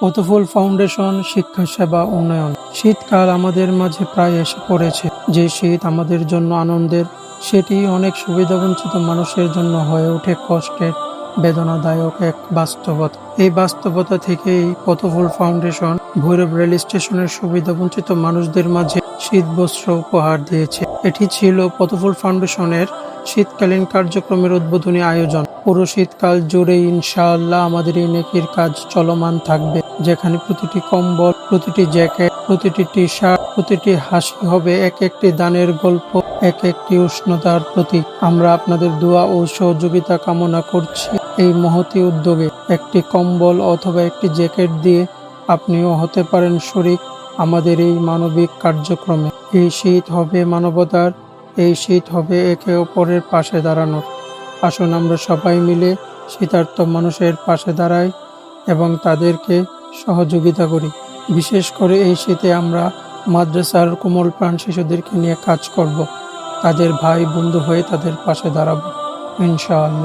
Pathphul foundation শিক্ষা সেবা উন্নয়ন। শীতকাল আমাদের মাঝে প্রায় এসে পড়েছে। যে শীত আমাদের জন্য আনন্দের, সেটি অনেক সুবিধাবঞ্চিত মানুষের জন্য হয়ে ওঠে কষ্টের, বেদনাদায়ক এক বাস্তবতা। এই বাস্তবতা থেকেই পথফুল ফাউন্ডেশন ভৈরব রেল স্টেশনের সুবিধাবঞ্চিত মানুষদের মাঝে শীত বস্ত্র উপহার দিয়েছে। এটি ছিল পথফুল ফাউন্ডেশনের শীতকালীন কার্যক্রমের উদ্বোধনী আয়োজন। পুরো শীতকাল জুড়ে ইনশাআল্লাহ আমাদের এই নেকির কাজ চলমান থাকবে, যেখানে প্রতিটি কম্বল, প্রতিটি জ্যাকেট, প্রতিটি টি শার্ট, প্রতিটি হাসি হবে এক একটি দানের গল্প, এক একটি উষ্ণতার প্রতীক। আমরা আপনাদের দোয়া ও সহযোগিতা কামনা করছি। এই মহতী উদ্যোগে একটি কম্বল অথবা একটি জ্যাকেট দিয়ে আপনিও হতে পারেন শরীক আমাদের এই মানবিক কার্যক্রমে। এই শীত হবে মানবতার, এই শীত হবে একে অপরের পাশে দাঁড়ানোর। আসুন আমরা সবাই মিলে শীতার্ত মানুষের পাশে দাঁড়াই এবং তাদেরকে সহযোগিতা করি। বিশেষ করে এই শীতে আমরা মাদ্রাসার কোমল প্রাণ শিশুদেরকে নিয়ে কাজ করব, তাদের ভাই বন্ধু হয়ে তাদের পাশে দাঁড়াবো ইনশাআল্লাহ।